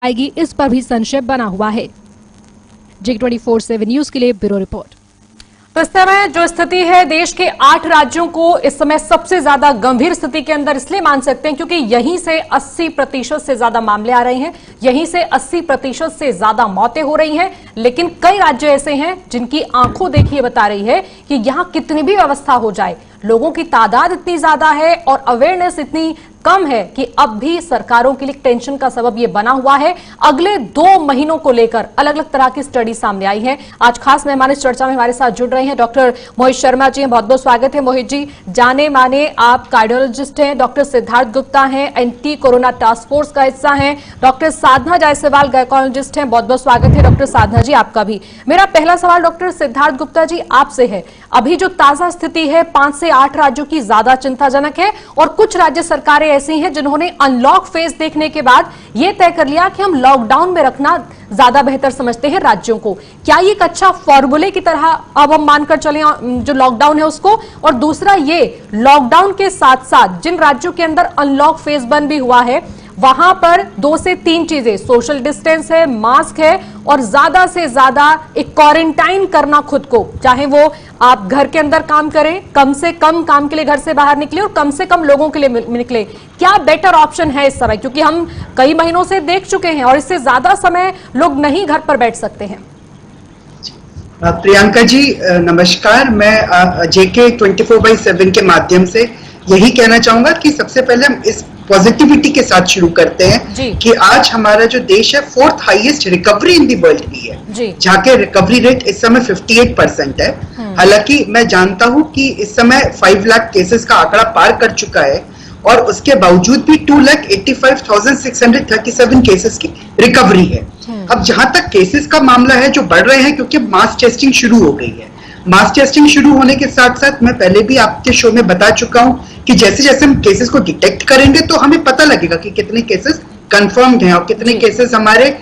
आएगी, इस पर भी संशय बना हुआ है। G24/7 न्यूज के लिए ब्यूरो रिपोर्ट। तो इस समय जो स्थिति है देश के 8 राज्यों को इस समय सबसे ज्यादा गंभीर स्थिति के अंदर इसलिए मान सकते हैं क्योंकि यहीं से 80% से ज्यादा मामले आ रहे हैं, यहीं से 80% से ज्यादा मौतें हो रही हैं। लेकिन कई राज्य ऐसे हैं जिनकी आंखों देखिए बता रही है कि यहां कितनी भी व्यवस्था हो जाए, लोगों की तादाद इतनी ज्यादा है और अवेयरनेस इतनी कम है कि अब भी सरकारों के लिए टेंशन का सबब यह बना हुआ है। अगले 2 महीनों को लेकर अलग अलग तरह की स्टडी सामने आई है। आज खास मेहमान इस चर्चा में हमारे साथ जुड़ रहे हैं। डॉक्टर मोहित शर्मा जी, बहुत बहुत स्वागत है। मोहित जी, जाने माने आप कार्डियोलॉजिस्ट हैं। डॉक्टर सिद्धार्थ गुप्ता हैं, एंटी कोरोना टास्क फोर्स का हिस्सा हैं। डॉक्टर साधना जायसवाल गायकोलॉजिस्ट हैं, बहुत बहुत स्वागत है। डॉक्टर साधना जी, आपका भी। मेरा पहला सवाल डॉक्टर सिद्धार्थ गुप्ता जी आपसे है। अभी जो ताजा स्थिति है 5 से 8 राज्यों की ज्यादा चिंताजनक है और कुछ राज्य सरकारें ऐसी हैं जिन्होंने अनलॉक फेज देखने के बाद यह तय कर लिया कि हम लॉकडाउन में रखना ज्यादा बेहतर समझते हैं राज्यों को। क्या ये एक अच्छा फॉर्मूले की तरह अब हम मानकर चले जो लॉकडाउन है उसको? और दूसरा, ये लॉकडाउन के साथ साथ जिन राज्यों के अंदर अनलॉक फेज बंद भी हुआ है वहां पर 2 से 3 चीजें, सोशल डिस्टेंस है, मास्क है और ज्यादा से ज्यादा एक क्वारंटाइन करना खुद को, चाहे वो आप घर के अंदर काम करें, कम से कम काम के लिए घर से बाहर निकले और कम से कम लोगों के लिए निकले। क्या बेटर ऑप्शन है इस समय? क्योंकि हम कई महीनों से देख चुके हैं और इससे ज्यादा समय लोग नहीं घर पर बैठ सकते हैं। प्रियंका जी नमस्कार। मैं G24/7 के माध्यम से यही कहना चाहूंगा कि सबसे पहले हम इस पॉजिटिविटी के साथ शुरू करते हैं कि आज हमारा जो देश है 4th highest recovery in the world भी है, जहाँ के रिकवरी रेट इस समय 58% है। हालांकि मैं जानता हूं कि इस समय 5 लाख केसेस का आंकड़ा पार कर चुका है और उसके बावजूद भी 2,85,637 केसेस की रिकवरी है। अब जहां तक केसेस का मामला है जो बढ़ रहे हैं, क्योंकि मास टेस्टिंग शुरू हो गई है। मास टेस्टिंग शुरू होने के साथ साथ मैं पहले भी आपके शो में बता चुका हूं कि जैसे जैसे हम केसेस को डिटेक्ट करेंगे तो हमें पता लगेगा कि कितने केसेस कंफर्म्ड हैं और कितने केसेस हमारे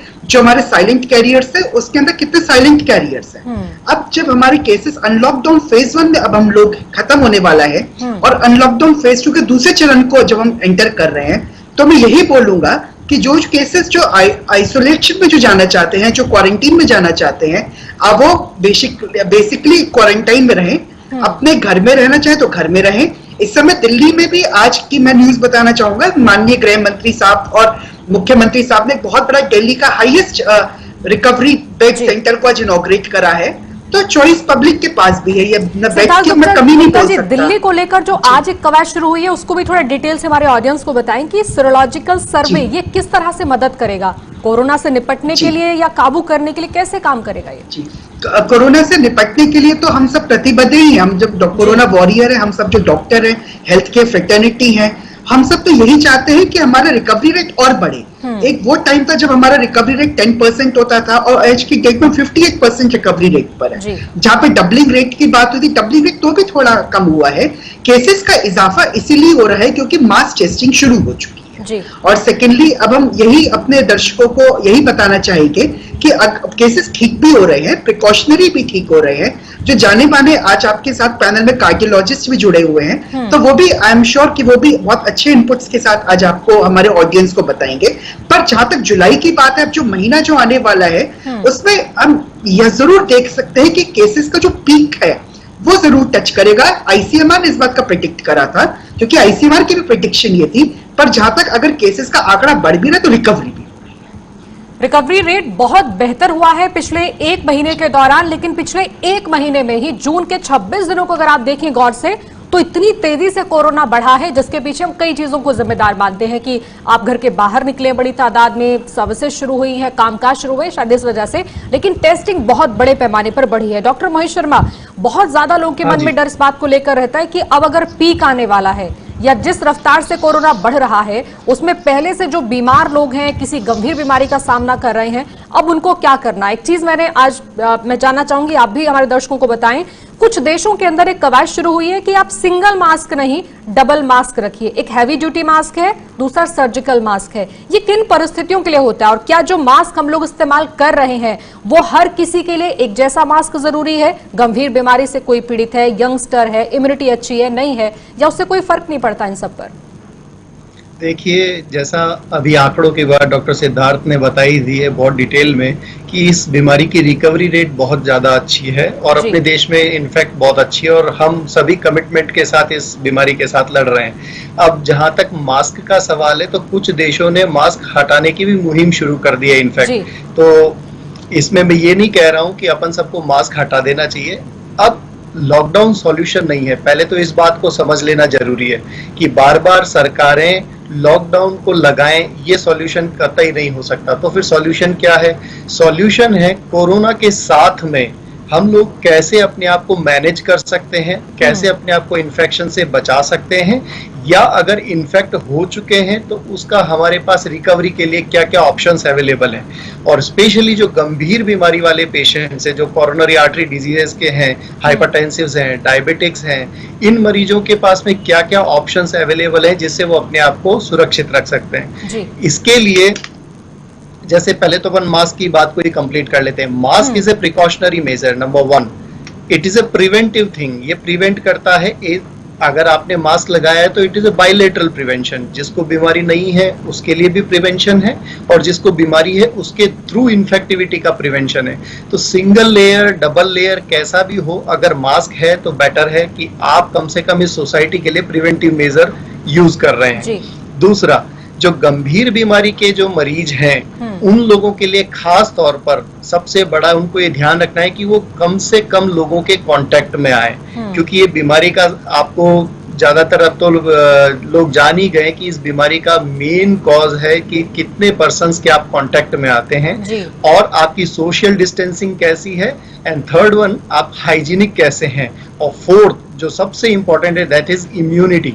साइलेंट कैरियर्स है उसके अंदर कितने साइलेंट कैरियर्स हैं। अब जब हमारे केसेस अनलॉकडाउन फेज 1 में अब हम लोग खत्म होने वाला है और अनलॉकडाउन फेज 2 के दूसरे चरण को जब हम एंटर कर रहे हैं, तो मैं यही बोलूंगा कि जो केसेस जो आइसोलेशन में जो जाना चाहते हैं, जो क्वारंटीन में जाना चाहते हैं, अब वो बेसिकली क्वारंटाइन में रहें, अपने घर में रहना चाहे तो घर में रहें। इस समय दिल्ली में भी आज की मैं न्यूज बताना चाहूंगा, माननीय गृह मंत्री साहब और मुख्यमंत्री साहब ने बहुत बड़ा दिल्ली का हाईएस्ट रिकवरी बेड सेंटर को आज इनॉग्रेट करा है। तो चॉइस पब्लिक के पास भी है, ये बेड की मैं कमी नहीं बोल सकता। दिल्ली को लेकर जो आज एक कवायद शुरू हुई है उसको भी थोड़ा डिटेल से हमारे ऑडियंस को बताएं कि सीरोलॉजिकल सर्वे ये किस तरह से मदद करेगा कोरोना से निपटने के लिए या काबू करने के लिए, कैसे काम करेगा ये? जी, कोरोना से निपटने के लिए तो हम सब प्रतिबद्ध ही हैं। हम जब कोरोना वॉरियर है, हम सब जो डॉक्टर हैं, हेल्थ केयर फ्रेटर्निटी है, हम सब तो यही चाहते हैं कि हमारा रिकवरी रेट और बढ़े। एक वो टाइम था जब हमारा रिकवरी रेट 10% होता था और आज की डेट में 58% रिकवरी रेट पर है, जहां पे डबलिंग रेट की बात हुई थी। डबलिंग रेट तो भी थोड़ा कम हुआ है। केसेस का इजाफा इसीलिए हो रहा है क्योंकि मास टेस्टिंग शुरू हो चुकी है। और सेकेंडली अब हम यही अपने दर्शकों को यही बताना चाहेंगे कि केसेस ठीक भी हो रहे हैं, प्रिकॉशनरी भी ठीक हो रहे हैं। जो जाने माने आज आपके साथ पैनल में कार्डियोलॉजिस्ट भी जुड़े हुए हैं, तो वो भी आई एम श्योर कि वो भी बहुत अच्छे इनपुट्स के साथ आज आपको हमारे ऑडियंस को बताएंगे। पर जहां तक जुलाई की बात है, अब जो महीना जो आने वाला है उसमें हम यह जरूर देख सकते हैं कि केसेस का जो पीक है वो जरूर टच करेगा। आईसीएमआर ने इस बात का प्रेडिक्ट करा था, क्योंकि आईसीएमआर की भी प्रेडिक्शन ये थी। पर जहां तक अगर केसेस का आंकड़ा बढ़ भी रहा तो रिकवरी भी, रिकवरी रेट बहुत बेहतर हुआ है पिछले 1 महीने के दौरान। लेकिन पिछले 1 महीने में ही जून के 26 दिनों को अगर आप देखें गौर से, तो इतनी तेजी से कोरोना बढ़ा है जिसके पीछे हम कई चीजों को जिम्मेदार मानते हैं कि आप घर के बाहर निकले बड़ी तादाद में, सर्विसेज शुरू हुई है, कामकाज शुरू हुए शायद इस वजह से, लेकिन टेस्टिंग बहुत बड़े पैमाने पर बढ़ी है। डॉक्टर मोहित शर्मा, बहुत ज्यादा लोगों के मन में डर इस बात को लेकर रहता है कि अब अगर पीक आने वाला है या जिस रफ्तार से कोरोना बढ़ रहा है उसमें पहले से जो बीमार लोग हैं, किसी गंभीर बीमारी का सामना कर रहे हैं, अब उनको क्या करना है? एक चीज मैंने आज मैं जानना चाहूंगी, आप भी हमारे दर्शकों को बताएं। कुछ देशों के अंदर एक कवायद शुरू हुई है कि आप सिंगल मास्क नहीं डबल मास्क रखिए। एक हैवी ड्यूटी मास्क है, दूसरा सर्जिकल मास्क है। ये किन परिस्थितियों के लिए होता है और क्या जो मास्क हम लोग इस्तेमाल कर रहे हैं वो हर किसी के लिए एक जैसा मास्क जरूरी है? गंभीर बीमारी से कोई पीड़ित है, यंगस्टर है, इम्यूनिटी अच्छी है, नहीं है, या उससे कोई फर्क नहीं पड़ता इन सब पर? देखिए, जैसा अभी आंकड़ों की बात डॉक्टर सिद्धार्थ ने बताई दी है बहुत डिटेल में कि इस बीमारी की रिकवरी रेट बहुत ज़्यादा अच्छी है और जी। अपने देश में इनफैक्ट बहुत अच्छी है और हम सभी कमिटमेंट के साथ इस बीमारी के साथ लड़ रहे हैं। अब जहां तक मास्क का सवाल है तो कुछ देशों ने मास्क हटाने की भी मुहिम शुरू कर दी है जी। इनफैक्ट। तो इसमें मैं ये नहीं कह रहा हूं कि अपन सबको मास्क हटा देना चाहिए। अब लॉकडाउन सॉल्यूशन नहीं है, पहले तो इस बात को समझ लेना जरूरी है कि बार बार सरकारें लॉकडाउन को लगाएं, ये सॉल्यूशन कतई नहीं हो सकता। तो फिर सॉल्यूशन क्या है? सॉल्यूशन है कोरोना के साथ में हम लोग कैसे अपने आप को मैनेज कर सकते हैं, कैसे अपने आप को इन्फेक्शन से बचा सकते हैं, या अगर इन्फेक्ट हो चुके हैं तो उसका हमारे पास रिकवरी के लिए क्या क्या ऑप्शंस अवेलेबल हैं। और स्पेशली जो गंभीर बीमारी वाले पेशेंट्स हैं, जो कोरोनरी आर्टरी डिजीजेस के हैं, हाइपरटेंसिव्स हैं, डायबिटिक्स हैं, इन मरीजों के पास में क्या क्या ऑप्शंस अवेलेबल हैं जिससे वो अपने आप को सुरक्षित रख सकते हैं। जी। इसके लिए जैसे पहले तो अपन मास्क की बात को ही कंप्लीट कर लेते हैं। Mask is a precautionary major, number 1 it is a preventive thing. ये प्रिवेंट करता है। अगर आपने मास्क लगाया है तो it is a bilateral prevention. जिसको बीमारी नहीं है उसके लिए भी प्रिवेंशन है और जिसको बीमारी है उसके थ्रू इन्फेक्टिविटी का प्रिवेंशन है। तो सिंगल लेयर, डबल लेयर कैसा भी हो, अगर मास्क है तो बेटर है कि आप कम से कम इस सोसाइटी के लिए प्रिवेंटिव मेजर यूज कर रहे हैं। जी। दूसरा, जो गंभीर बीमारी के जो मरीज हैं उन लोगों के लिए खास तौर पर सबसे बड़ा उनको ये ध्यान रखना है कि वो कम से कम लोगों के कांटेक्ट में आए, क्योंकि ये बीमारी का आपको ज्यादातर अब तो लोग जान ही गए कि इस बीमारी का मेन कॉज है कि कितने पर्सन्स के आप कांटेक्ट में आते हैं जी। और आपकी सोशल डिस्टेंसिंग कैसी है, एंड थर्ड वन आप हाइजीनिक कैसे हैं, और फोर्थ जो सबसे इंपॉर्टेंट है दैट इज इम्यूनिटी।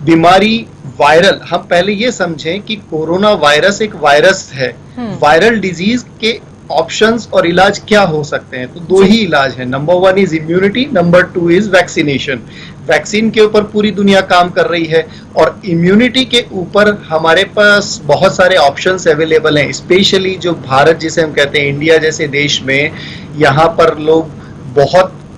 बीमारी वायरल, हम पहले ये समझें कि कोरोना वायरस एक वायरस है। वायरल डिजीज के ऑप्शंस और इलाज क्या हो सकते हैं? तो दो ही इलाज हैं। Number 1 is immunity, number 2 is vaccination. Vaccine के ऊपर पूरी दुनिया काम कर रही है और इम्यूनिटी के ऊपर हमारे पास बहुत सारे ऑप्शंस अवेलेबल हैं। स्पेशली जो भारत जिसे हम कहते हैं, इंडिया जैसे देश में, यहाँ पर लोग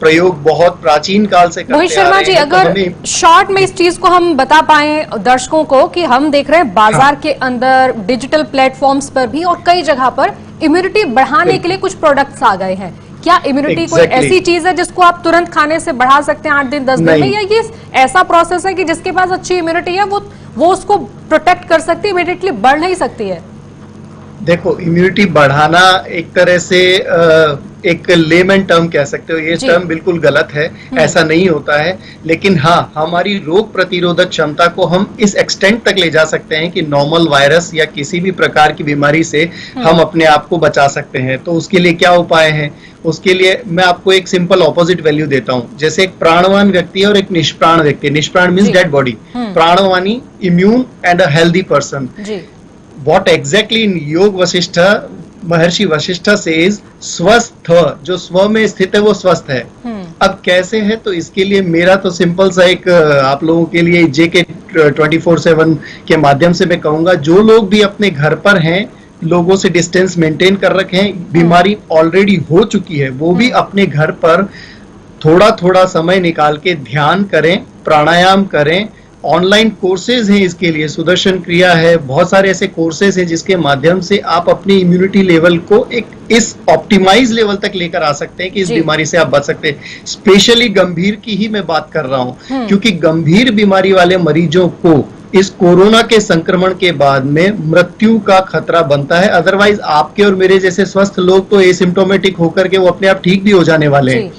प्रयोग बहुत प्राचीन काल से करते मोहित शर्मा जी, अगर शॉर्ट में इस चीज को हम बता पाए दर्शकों को कि हम देख रहे हैं बाजार के अंदर, डिजिटल प्लेटफॉर्म्स पर भी और कई जगह पर इम्यूनिटी बढ़ाने के लिए कुछ प्रोडक्ट्स आ गए हैं। क्या इम्यूनिटी कोई ऐसी चीज है जिसको आप तुरंत खाने से बढ़ा सकते हैं 8 दिन 10 दिन में, या ये ऐसा प्रोसेस है कि जिसके पास अच्छी इम्यूनिटी है वो उसको प्रोटेक्ट कर सकती है, इमीडिएटली बढ़ नहीं सकती है? देखो, इम्यूनिटी बढ़ाना एक तरह से एक लेमन टर्म कह सकते हो, ये टर्म बिल्कुल गलत है, ऐसा नहीं होता है। लेकिन हाँ, हमारी रोग प्रतिरोधक क्षमता को हम इस एक्सटेंट तक ले जा सकते हैं कि नॉर्मल वायरस या किसी भी प्रकार की बीमारी से हम अपने आप को बचा सकते हैं। तो उसके लिए क्या उपाय हैं? उसके लिए मैं आपको एक सिंपल ऑपोजिट वैल्यू देता हूं। जैसे एक प्राणवान व्यक्ति है और एक निष्प्राण व्यक्ति। निष्प्राण मीन्स डेड बॉडी, प्राणवानी immune and a healthy person. What exactly in योग वशिष्ठ, महर्षि वशिष्ठ says स्वस्थ, जो स्व में स्थित है वो स्वस्थ है। अब कैसे है? तो इसके लिए मेरा तो सिंपल सा एक आप लोगों के लिए JK 24/7 के माध्यम से मैं कहूंगा, जो लोग भी अपने घर पर हैं, लोगों से डिस्टेंस मेंटेन कर रखे हैं, बीमारी ऑलरेडी हो चुकी है, वो भी अपने घर पर थोड़ा थोड़ा समय निकाल के ध्यान करें, प्राणायाम करें। ऑनलाइन कोर्सेज हैं इसके लिए, सुदर्शन क्रिया है, बहुत सारे ऐसे कोर्सेज हैं जिसके माध्यम से आप अपनी इम्यूनिटी लेवल को एक इस ऑप्टिमाइज लेवल तक लेकर आ सकते हैं कि इस बीमारी से आप बच सकते हैं। स्पेशली गंभीर की ही मैं बात कर रहा हूं, क्योंकि गंभीर बीमारी वाले मरीजों को इस कोरोना के संक्रमण के बाद में मृत्यु का खतरा बनता है। अदरवाइज आपके और मेरे जैसे स्वस्थ लोग तो एसिम्प्टोमेटिक होकर के वो अपने आप ठीक भी हो जाने वाले हैं।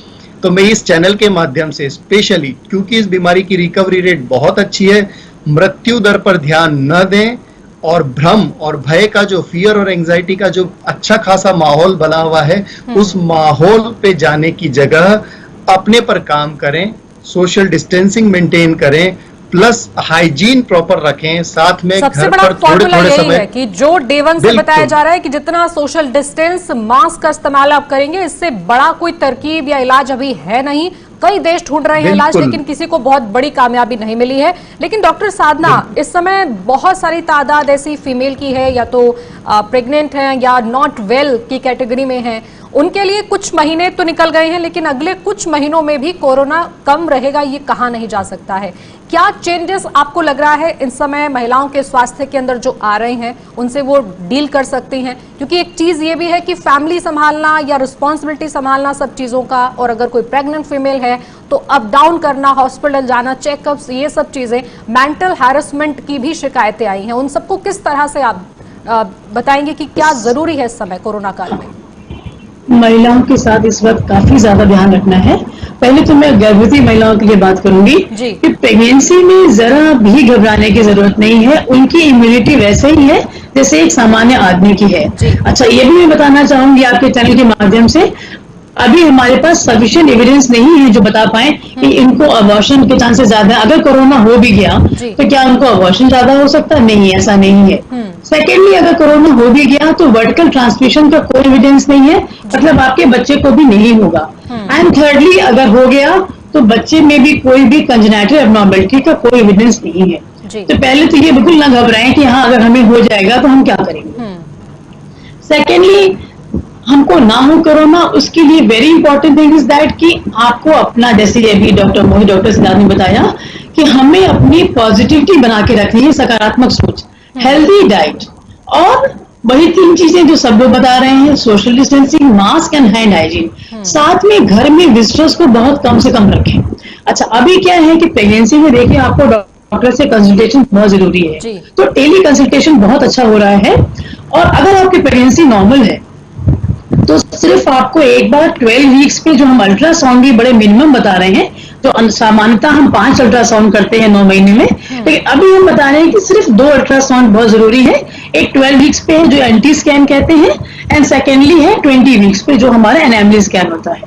तो मैं इस चैनल के माध्यम से स्पेशली, क्योंकि इस बीमारी की रिकवरी रेट बहुत अच्छी है, मृत्यु दर पर ध्यान न दें और भ्रम और भय का जो फियर और एंजाइटी का जो अच्छा खासा माहौल बना हुआ है, उस माहौल पे जाने की जगह अपने पर काम करें, सोशल डिस्टेंसिंग मेंटेन करें, प्लस हाइजीन प्रॉपर रखें, साथ में सबसे घर बड़ा पर फॉर्मूला थोड़े यही समय है कि जो डे 1 से बताया जा रहा है कि जितना सोशल डिस्टेंस, मास्क का इस्तेमाल आप करेंगे, इससे बड़ा कोई तरकीब या इलाज अभी है नहीं। कई देश ढूंढ रहे हैं इलाज, लेकिन किसी को बहुत बड़ी कामयाबी नहीं मिली है। लेकिन डॉक्टर साधना, इस समय बहुत सारी तादाद ऐसी फीमेल की है, या तो प्रेग्नेंट है या नॉट वेल की कैटेगरी में है, उनके लिए कुछ महीने तो निकल गए हैं, लेकिन अगले कुछ महीनों में भी कोरोना कम रहेगा ये कहा नहीं जा सकता है। क्या चेंजेस आपको लग रहा है इस समय महिलाओं के स्वास्थ्य के अंदर जो आ रहे हैं उनसे वो डील कर सकती हैं? क्योंकि एक चीज ये भी है कि फैमिली संभालना या रिस्पॉन्सिबिलिटी संभालना सब चीजों का, और अगर कोई प्रेग्नेंट फीमेल है तो अप डाउन करना, हॉस्पिटल जाना, चेकअप्स, ये सब चीजें, मेंटल हैरेसमेंट की भी शिकायतें आई हैं। उन सबको किस तरह से आप बताएंगे कि क्या जरूरी है इस समय कोरोना काल में? महिलाओं के साथ इस वक्त काफी ज्यादा ध्यान रखना है। पहले तो मैं गर्भवती महिलाओं के लिए बात करूंगी कि प्रेगनेंसी में जरा भी घबराने की जरूरत नहीं है। उनकी इम्यूनिटी वैसे ही है जैसे एक सामान्य आदमी की है। अच्छा, ये भी मैं बताना चाहूंगी आपके चैनल के माध्यम से, अभी हमारे पास सफिशिएंट एविडेंस नहीं है जो बता पाए कि इनको अबॉर्शन के चांसेस ज्यादा है। अगर कोरोना हो भी गया तो क्या उनको अबॉर्शन ज्यादा हो सकता है? नहीं, ऐसा नहीं है। सेकेंडली, अगर कोरोना हो भी गया तो वर्टिकल ट्रांसमिशन का कोई एविडेंस नहीं है, मतलब आपके बच्चे को भी नहीं होगा। एंड थर्डली, अगर हो गया तो बच्चे में भी कोई भी कंजेनिटल एब्नॉर्मलिटी का कोई एविडेंस नहीं है। तो पहले तो ये बिल्कुल ना घबराएं कि हाँ अगर हमें हो जाएगा तो हम क्या करेंगे। सेकेंडली, हमको ना हो कोरोना, उसके लिए very important thing is that कि आपको अपना, जैसे अभी डॉक्टर मोहित, डॉक्टर सिद्धार्थ ने बताया कि हमें अपनी पॉजिटिविटी बना के रखनी है, सकारात्मक सोच, हेल्दी डाइट, और वही 3 चीजें जो सब लोग बता रहे हैं, social distancing, mask and hand hygiene. साथ में घर में विजिटर्स को बहुत कम से कम रखें। अच्छा, अभी क्या है कि प्रेगनेंसी में देखिए आपको डॉक्टर से कंसल्टेशन बहुत जरूरी है, तो टेली कंसल्टेशन बहुत अच्छा हो रहा है। और अगर आपकी प्रेगनेंसी नॉर्मल है तो सिर्फ आपको एक बार 12 वीक्स पे जो हम अल्ट्रासाउंड भी बड़े मिनिमम बता रहे हैं, जो सामान्यतः हम 5 अल्ट्रासाउंड करते हैं 9 महीने में, लेकिन अभी हम बता रहे हैं कि सिर्फ 2 अल्ट्रासाउंड बहुत जरूरी है। एक 12 वीक्स पे है जो एंटी स्कैन कहते हैं, एंड सेकेंडली है 20 वीक्स पे जो हमारा एनामली स्कैन होता है।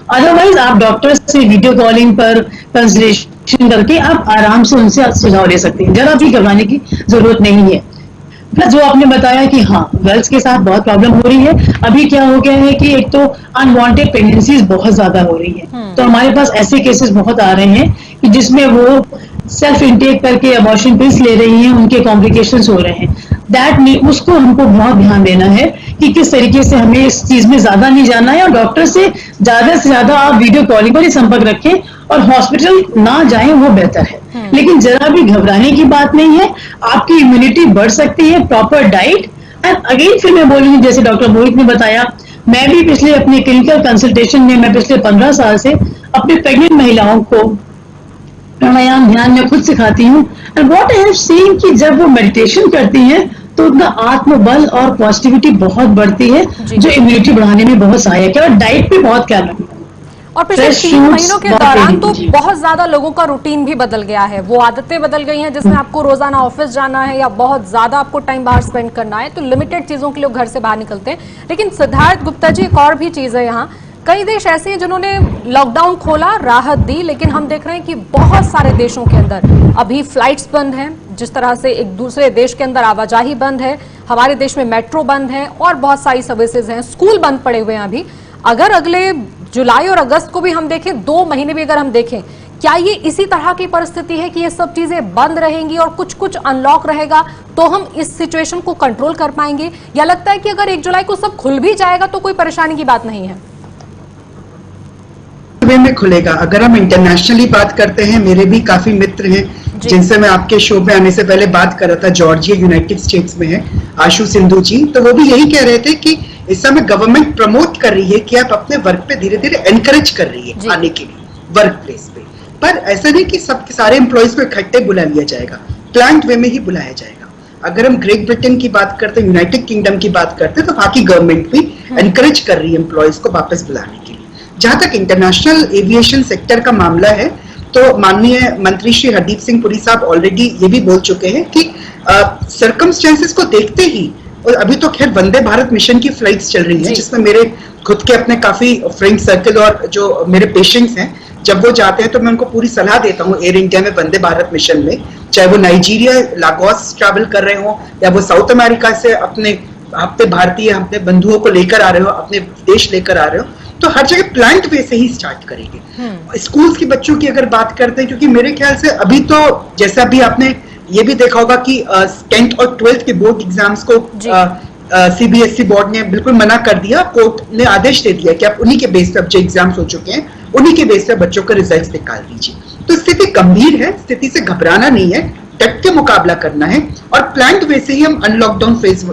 अदरवाइज आप डॉक्टर से वीडियो कॉलिंग पर कंसल्टेशन करके आप आराम से उनसे सुझाव ले सकते हैं, जरा भी घबराने की जरूरत नहीं है। जो आपने बताया कि हाँ गर्ल्स के साथ बहुत प्रॉब्लम हो रही है, अभी क्या हो गया है कि एक तो अनवांटेड प्रेगनेंसीज बहुत ज्यादा हो रही है, तो हमारे पास ऐसे केसेस बहुत आ रहे हैं कि जिसमें वो सेल्फ इंटेक करके अबॉर्शन पिल्स ले रही हैं, उनके कॉम्प्लिकेशंस हो रहे हैं। उसको हमको बहुत ध्यान देना है कि किस तरीके से हमें इस चीज में ज्यादा नहीं जाना है, और डॉक्टर से ज्यादा आप वीडियो कॉलिंग पर ही संपर्क रखें और हॉस्पिटल ना जाएं, वो बेहतर है। लेकिन जरा भी घबराने की बात नहीं है, आपकी इम्यूनिटी बढ़ सकती है, प्रॉपर डाइट। एंड अगेन फिर मैं बोलूंगी, जैसे डॉक्टर मोहित ने बताया, मैं भी पिछले अपने क्लिनिकल कंसल्टेशन में, मैं पिछले 15 साल से अपने प्रेग्नेंट महिलाओं को प्राणायाम, ध्यान में खुद सिखाती हूँ। And what I have seen कि जब वो मेडिटेशन करती हैं तो उनका आत्मबल और पॉजिटिविटी बहुत बढ़ती है, जो इम्यूनिटी बढ़ाने में बहुत सहायक है। और डाइट पे बहुत ख्याल रखना। और पिछले 3 महीनों के दौरान तो बहुत ज्यादा लोगों का रूटीन भी बदल गया है, वो आदतें बदल गई हैं जिसमें आपको रोजाना ऑफिस जाना है या बहुत ज्यादा आपको टाइम बाहर स्पेंड करना है, तो लिमिटेड चीजों के लिए घर से बाहर निकलते हैं। लेकिन सिद्धार्थ गुप्ता जी, एक और भी चीज है यहाँ, कई देश ऐसे हैं जिन्होंने लॉकडाउन खोला, राहत दी, लेकिन हम देख रहे हैं कि बहुत सारे देशों के अंदर अभी फ्लाइट्स बंद हैं, जिस तरह से एक दूसरे देश के अंदर आवाजाही बंद है, हमारे देश में मेट्रो बंद है और बहुत सारी सर्विसेज हैं, स्कूल बंद पड़े हुए हैं अभी। अगर अगले जुलाई और अगस्त को भी हम देखें, 2 महीने भी अगर हम देखें, क्या ये इसी तरह की परिस्थिति है कि ये सब चीजें बंद रहेंगी और कुछ कुछ अनलॉक रहेगा तो हम इस सिचुएशन को कंट्रोल कर पाएंगे? या लगता है कि अगर 1 जुलाई को सब खुल भी जाएगा तो कोई परेशानी की बात नहीं है? वे में खुलेगा। अगर हम इंटरनेशनली बात करते हैं, मेरे भी काफी मित्र हैं जिनसे मैं आपके शो में आने से पहले बात कर रहा था, जॉर्जिया यूनाइटेड स्टेट्स में है आशु सिंधु जी, तो वो भी यही कह रहे थे कि इस समय गवर्नमेंट प्रमोट कर रही है कि आप अपने वर्क पे धीरे धीरे एनकरेज कर रही है आने के लिए वर्क प्लेस पे, पर ऐसा नहीं कि सब सारे एम्प्लॉयज को इकट्ठे बुला लिया जाएगा, प्लान्ड वे में ही बुलाया जाएगा। अगर हम ग्रेट ब्रिटेन की बात करते हैं, यूनाइटेड किंगडम की बात करते हैं, तो वहां की गवर्नमेंट भी एनकरेज कर रही है एम्प्लॉयज को वापस बुलाने के लिए। जहां तक इंटरनेशनल एविएशन सेक्टर का मामला है, तो माननीय मंत्री श्री हरदीप सिंह पुरी साहब ऑलरेडी ये भी बोल चुके हैं कि सर्कमस्टेंसेस को देखते ही, और अभी तो खैर वंदे भारत मिशन की फ्लाइट्स चल रही हैं जिसमें मेरे खुद के अपने काफी फ्रेंड सर्कल और जो मेरे पेशेंट्स हैं, जब वो जाते हैं तो मैं उनको पूरी सलाह देता हूँ एयर इंडिया में वंदे भारत मिशन में, चाहे वो नाइजीरिया लागोस ट्रैवल कर रहे हो या वो साउथ अमेरिका से अपने भारतीय अपने बंधुओं को लेकर आ रहे हो, अपने देश लेकर आ रहे हो, तो हर जगह प्लान्ड वे से ही स्टार्ट करेंगे। स्कूल्स के बच्चों की अगर बात करते हैं, क्योंकि मेरे ख्याल से अभी तो जैसा भी आपने ये भी देखा होगा कि 10th और 12th के बोर्ड एग्जाम्स को सीबीएसई बोर्ड ने बिल्कुल मना कर दिया, कोर्ट ने आदेश दे दिया कि आप उन्हीं के बेस पर जो एग्जाम्स हो चुके हैं उन्हीं के बेस पर बच्चों का रिजल्ट निकाल दीजिए। तो स्थिति गंभीर है, स्थिति से घबराना नहीं है, डट के मुकाबला करना है और प्लान्ड वे से ही हम अनलॉकडाउन फेज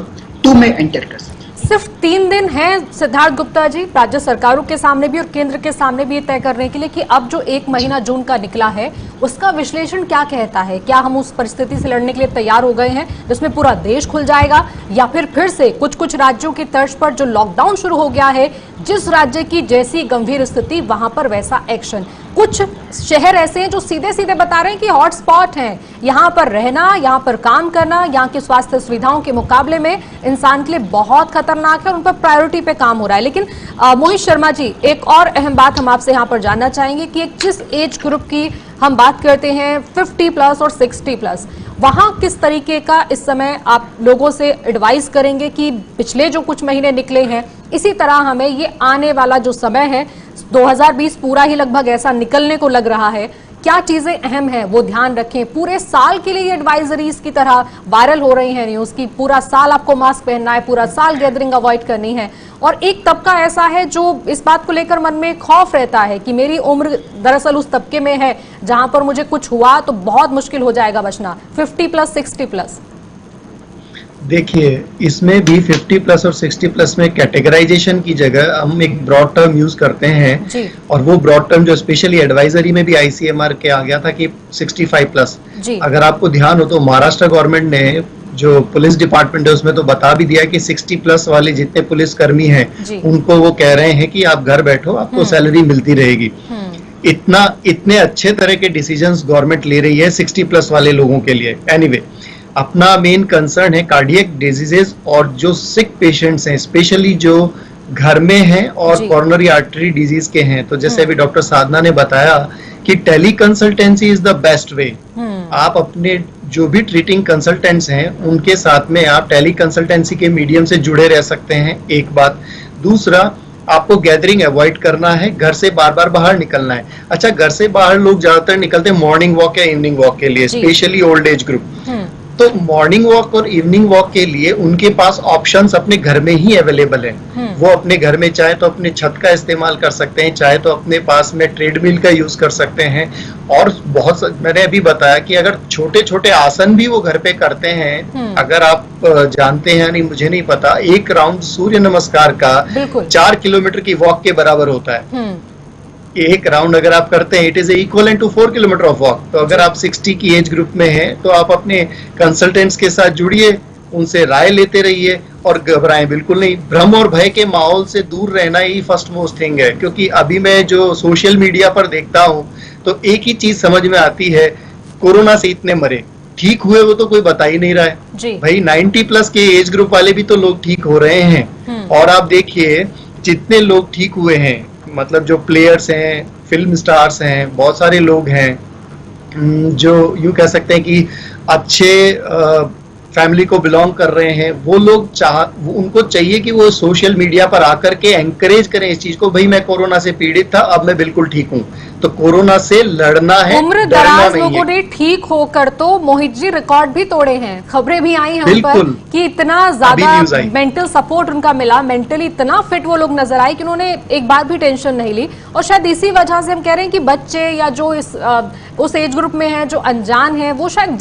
2 में एंटर कर सकते हैं। सिर्फ 3 दिन है सिद्धार्थ गुप्ता जी राज्य सरकारों के सामने भी और केंद्र के सामने भी ये तय करने के लिए कि अब जो 1 महीना जून का निकला है उसका विश्लेषण क्या कहता है। क्या हम उस परिस्थिति से लड़ने के लिए तैयार हो गए हैं जिसमें पूरा देश खुल जाएगा, या फिर से कुछ राज्यों की तर्ज पर जो लॉकडाउन शुरू हो गया है, जिस राज्य की जैसी गंभीर स्थिति वहां पर वैसा एक्शन। कुछ शहर ऐसे हैं जो सीधे सीधे बता रहे हैं कि हॉटस्पॉट हैं, यहाँ पर रहना, यहाँ पर काम करना, यहाँ की स्वास्थ्य सुविधाओं के मुकाबले में इंसान के लिए बहुत खतरनाक है और उन पर प्रायोरिटी पे काम हो रहा है। लेकिन मोहित शर्मा जी, एक और अहम बात हम आपसे यहाँ पर जानना चाहेंगे कि एक जिस एज ग्रुप की हम बात करते हैं 50+ और 60+, वहां किस तरीके का इस समय आप लोगों से एडवाइस करेंगे कि पिछले जो कुछ महीने निकले हैं इसी तरह हमें ये आने वाला जो समय है 2020 पूरा ही लगभग ऐसा निकलने को लग रहा है, क्या चीजें अहम हैं वो ध्यान रखें। पूरे साल के लिए एडवाइजरीज की तरह वायरल हो रही हैं न्यूज की, पूरा साल आपको मास्क पहनना है, पूरा साल गैदरिंग अवॉइड करनी है, और एक तबका ऐसा है जो इस बात को लेकर मन में खौफ रहता है कि मेरी उम्र दरअसल उस तबके में है जहां पर मुझे कुछ हुआ तो बहुत मुश्किल हो जाएगा बचना, 50+, 60+। देखिए, इसमें भी 50+ और 60+ में कैटेगराइजेशन की जगह हम एक ब्रॉड टर्म यूज करते हैं जी। और वो ब्रॉड टर्म जो स्पेशली एडवाइजरी में भी आईसीएमआर के आ गया था कि 65+। अगर आपको ध्यान हो तो महाराष्ट्र गवर्नमेंट ने जो पुलिस डिपार्टमेंट है उसमें तो बता भी दिया कि 60+ वाले जितने पुलिस कर्मी हैं उनको वो कह रहे हैं कि आप घर बैठो, आपको सैलरी मिलती रहेगी। इतने अच्छे तरह के डिसीजंस गवर्नमेंट ले रही है 60+ वाले लोगों के लिए। एनीवे, अपना मेन कंसर्न है कार्डियक डिजीजेस और जो सिक पेशेंट्स हैं, स्पेशली जो घर में हैं और कॉर्नरी आर्टरी डिजीज के हैं। तो जैसे अभी डॉक्टर साधना ने बताया कि tele consultancy is the best way. आप अपने जो भी ट्रीटिंग कंसल्टेंट्स हैं उनके साथ में आप टेली कंसल्टेंसी के मीडियम से जुड़े रह सकते हैं, एक बात। दूसरा, आपको गैदरिंग अवॉइड करना है, घर से बार बार बाहर निकलना है। अच्छा, घर से बाहर लोग ज्यादातर निकलते हैं मॉर्निंग वॉक या इवनिंग वॉक के लिए, स्पेशली ओल्ड एज ग्रुप। तो मॉर्निंग वॉक और इवनिंग वॉक के लिए उनके पास ऑप्शंस अपने घर में ही अवेलेबल है। वो अपने घर में चाहे तो अपने छत का इस्तेमाल कर सकते हैं, चाहे तो अपने पास में ट्रेडमिल का यूज कर सकते हैं। और बहुत मैंने अभी बताया कि अगर छोटे छोटे आसन भी वो घर पे करते हैं, अगर आप जानते हैं, नहीं मुझे नहीं पता, 1 राउंड सूर्य नमस्कार का 4 किलोमीटर की वॉक के बराबर होता है। 1 राउंड अगर आप करते हैं, it is equivalent to 4 kilometre of walk. तो अगर आप 60 की एज ग्रुप में हैं तो आप अपने कंसल्टेंट्स के साथ जुड़िए, उनसे राय लेते रहिए और घबराएं बिल्कुल नहीं। भ्रम और भय के माहौल से दूर रहना ही फर्स्ट मोस्ट थिंग है। क्योंकि अभी मैं जो सोशल मीडिया पर देखता हूँ तो एक ही चीज समझ में आती है, कोरोना से इतने मरे, ठीक हुए वो तो कोई बता ही नहीं रहा है। भाई 90+ के एज ग्रुप वाले भी तो लोग ठीक हो रहे हैं। और आप देखिए जितने लोग ठीक हुए हैं, मतलब जो प्लेयर्स हैं, फिल्म स्टार्स हैं, बहुत सारे लोग हैं जो यूं कह सकते हैं कि अच्छे फैमिली को बिलोंग कर रहे हैं, वो लोग उनको चाहिए कि वो सोशल मीडिया पर आकर के एंकरेज करें इस चीज को, भाई मैं कोरोना से पीड़ित था, अब मैं बिल्कुल ठीक हूं। तो कोरोना से लड़ना है, उम्र दराज लोगों ने ठीक होकर तो मोहित जी रिकॉर्ड भी तोड़े हैं। खबरें भी आई हैं उन पर कि इतना ज्यादा मेंटल सपोर्ट उनका मिला, मेंटली इतना फिट वो लोग नजर आए कि उन्होंने एक बार भी टेंशन नहीं ली। और शायद इसी वजह से हम कह रहे हैं कि बच्चे या जो उस एज ग्रुप में हैं, जो अनजान हैं, वो शायद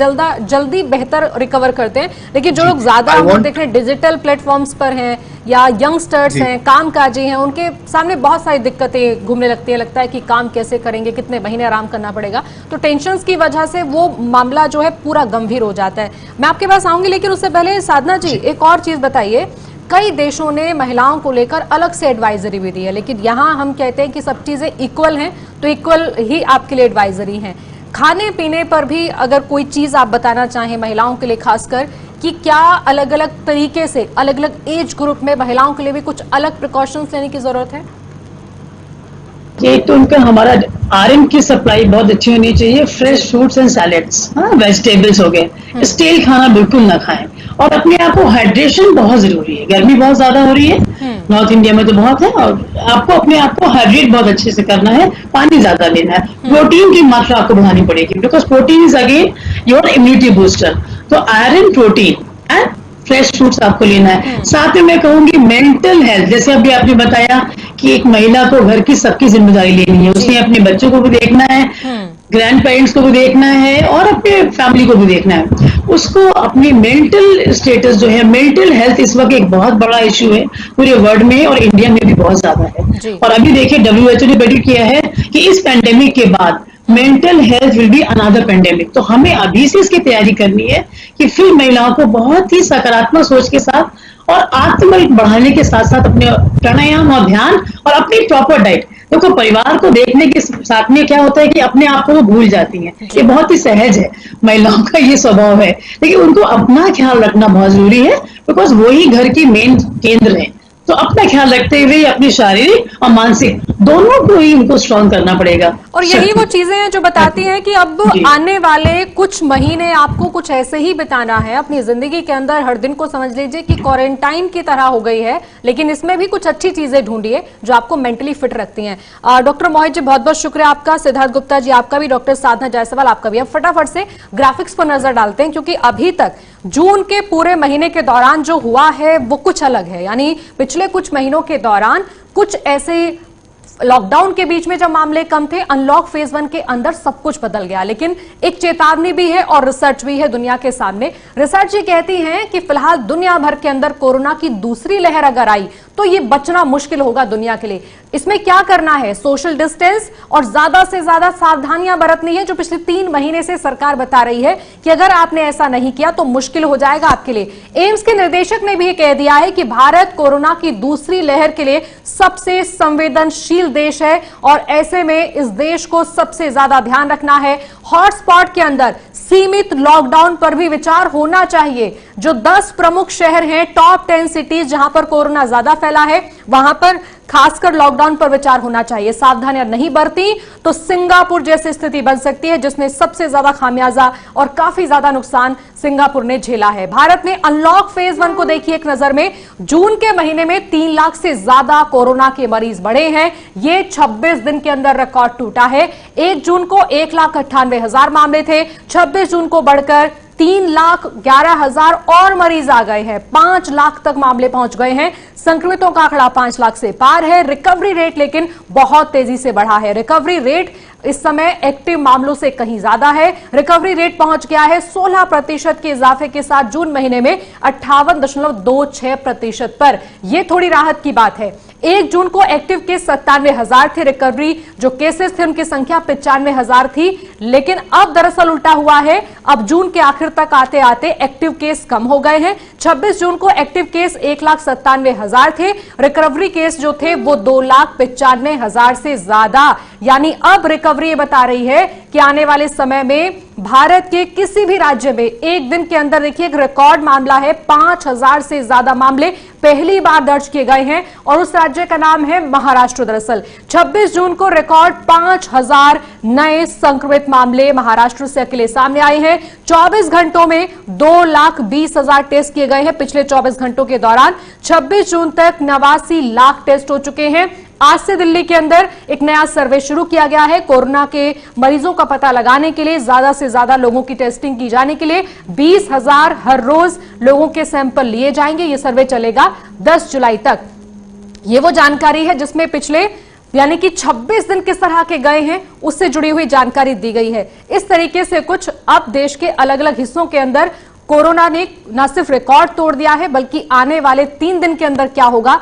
जल्दी बेहतर रिकवर करते हैं। लेकिन जो लोग ज्यादा हम देख रहे हैं डिजिटल प्लेटफॉर्म्स पर हैं या यंगस्टर्स हैं, कामकाजी हैं, उनके सामने बहुत सारी दिक्कतें घूमने लगती है। लगता है कि काम कैसे करेंगे, कितने महीने आराम करना पड़ेगा। तो टेंशन्स की वजह से वो मामला जो है पूरा गंभीर हो जाता है। मैं आपके पास आऊंगी, लेकिन उससे पहले साधना जी एक और चीज बताइए। कई देशों ने महिलाओं को लेकर अलग से एडवाइजरी भी दी है, लेकिन यहाँ हम कहते हैं कि सब चीजें इक्वल हैं तो इक्वल ही आपके लिए एडवाइजरी हैं। खाने पीने पर भी अगर कोई चीज आप बताना चाहें महिलाओं के लिए खासकर, कि क्या अलग अलग तरीके से अलग अलग एज ग्रुप में महिलाओं के लिए भी कुछ अलग प्रिकॉशंस लेने की जरूरत है? एक तो उनका हमारा आरएम की सप्लाई बहुत अच्छी होनी चाहिए। Fresh fruits and salads, vegetables हो गए, स्टील खाना बिल्कुल ना खाएं। और अपने आप को हाइड्रेशन बहुत जरूरी है, गर्मी बहुत ज्यादा हो रही है, नॉर्थ इंडिया में तो बहुत है, और आपको अपने आप को हाइड्रेट बहुत अच्छे से करना है, पानी ज्यादा लेना है, प्रोटीन की मात्रा आपको बढ़ानी पड़ेगी, because protein is again your immunity booster. तो iron, protein and fresh fruits आपको लेना है। साथ में मैं कहूंगी मेंटल हेल्थ, जैसे अभी आपने बताया कि एक महिला को घर की सबकी जिम्मेदारी लेनी है, उसने अपने बच्चों को भी देखना है, ग्रैंड पेरेंट्स को भी देखना है और अपने फैमिली को भी देखना है। उसको अपनी मेंटल स्टेटस जो है, मेंटल हेल्थ इस वक्त एक बहुत बड़ा इश्यू है पूरे वर्ल्ड में और इंडिया में भी बहुत ज्यादा है। और अभी देखिए WHO ने प्रेडिक्ट किया है कि इस पेंडेमिक के बाद mental health will be another pandemic. तो हमें अभी से इसकी तैयारी करनी है कि फिर महिलाओं को बहुत ही सकारात्मक सोच के साथ और आत्मबल बढ़ाने के साथ साथ अपने प्राणायाम और ध्यान और अपनी प्रॉपर डाइट। देखो परिवार को देखने के साथ में क्या होता है कि अपने आप को वो भूल जाती हैं, ये बहुत ही सहज है, महिलाओं का ये स्वभाव है, लेकिन उनको अपना ख्याल रखना बहुत जरूरी है बिकॉज वही घर की मेन केंद्र है। तो अपना ख्याल रखते हुए अपनी शारीरिक और मानसिक दोनों को ही उनको स्ट्रॉन्ग करना पड़ेगा। और यही वो चीजें हैं जो बताती हैं कि अब आने वाले कुछ महीने आपको कुछ ऐसे ही बिताना है अपनी जिंदगी के अंदर। हर दिन को समझ लीजिए कि क्वारंटाइन की तरह हो गई है, लेकिन इसमें भी कुछ अच्छी चीजें ढूंढिए जो आपको मेंटली फिट रखती हैं। डॉक्टर मोहित जी बहुत बहुत शुक्रिया आपका, सिद्धार्थ गुप्ता जी आपका भी, डॉक्टर साधना जायसवाल आपका भी। अब फटाफट से ग्राफिक्स पर नजर डालते हैं क्योंकि अभी तक जून के पूरे महीने के दौरान जो हुआ है वो कुछ अलग है। यानी पिछले कुछ महीनों के दौरान कुछ ऐसे लॉकडाउन के बीच में जब मामले कम थे, अनलॉक फेज 1 के अंदर सब कुछ बदल गया। लेकिन एक चेतावनी भी है और रिसर्च भी है दुनिया के सामने। रिसर्च ये कहती है कि फिलहाल दुनिया भर के अंदर कोरोना की दूसरी लहर अगर आई तो ये बचना मुश्किल होगा दुनिया के लिए। इसमें क्या करना है, सोशल डिस्टेंस और ज्यादा से ज्यादा सावधानियां बरतनी है, जो पिछले 3 महीने से सरकार बता रही है कि अगर आपने ऐसा नहीं किया तो मुश्किल हो जाएगा आपके लिए। एम्स के निदेशक ने भी कह दिया है कि भारत कोरोना की दूसरी लहर के लिए सबसे संवेदनशील देश है और ऐसे में इस देश को सबसे ज्यादा ध्यान रखना है। हॉटस्पॉट के अंदर सीमित लॉकडाउन पर भी विचार होना चाहिए। जो 10 प्रमुख शहर हैं, टॉप 10 सिटीज जहां पर कोरोना ज्यादा फैला है, वहां पर खासकर लॉकडाउन पर विचार होना चाहिए। सावधानियां नहीं बरती तो सिंगापुर जैसी स्थिति बन सकती है, जिसमें सबसे ज्यादा खामियाजा और काफी ज्यादा नुकसान सिंगापुर ने झेला है। भारत में अनलॉक फेज 1 को देखिए एक नजर में, जून के महीने में 3 लाख से ज्यादा कोरोना के मरीज बढ़े हैं। ये 26 दिन के अंदर रिकॉर्ड टूटा है। 1 जून को 1,98,000 मामले थे, 26 जून को बढ़कर 3,11,000 और मरीज आ गए हैं। 5 लाख तक मामले पहुंच गए हैं। संक्रमितों का आंकड़ा 5 लाख से पार है। रिकवरी रेट लेकिन बहुत तेजी से बढ़ा है। रिकवरी रेट इस समय एक्टिव मामलों से कहीं ज्यादा है। रिकवरी रेट पहुंच गया है 16% के इजाफे के साथ जून महीने में 58.26% पर। यह थोड़ी राहत की बात है। 1 जून को एक्टिव केस 97,000 थे। रिकवरी जो केसेस थे उनकी संख्या 95,000 थी। लेकिन अब दरअसल उल्टा हुआ है। अब जून के आखिर तक आते आते एक्टिव केस कम हो गए हैं। 26 जून को एक्टिव केस 1,97,000 थे। रिकवरी केस जो थे वो 2,95,000 से ज्यादा। यानी अब रिकवरी ये बता रही है कि आने वाले समय में भारत के किसी भी राज्य में एक दिन के अंदर देखिए एक रिकॉर्ड मामला है, 5,000 से ज्यादा मामले पहली बार दर्ज किए गए हैं और उस राज्य का नाम है महाराष्ट्र। दरअसल 26 जून को रिकॉर्ड 5,000 नए संक्रमित मामले महाराष्ट्र से अकेले सामने आए हैं। 24 घंटों में 2,20,000 टेस्ट किए गए हैं। पिछले 24 घंटों के दौरान 26 जून तक 89 लाख टेस्ट हो चुके हैं। आज से दिल्ली के अंदर एक नया सर्वे शुरू किया गया है। कोरोना के मरीजों का पता लगाने के लिए, ज्यादा से ज्यादा लोगों की टेस्टिंग की जाने के लिए 20,000 हर रोज लोगों के सैंपल लिए जाएंगे। यह सर्वे चलेगा 10 जुलाई तक। यह वो जानकारी है जिसमें पिछले यानी कि 26 दिन किस तरह के गए हैं उससे जुड़ी हुई जानकारी दी गई है। इस तरीके से कुछ अब देश के अलग अलग हिस्सों के अंदर कोरोना ने न सिर्फ रिकॉर्ड तोड़ दिया है बल्कि आने वाले 3 दिन के अंदर क्या होगा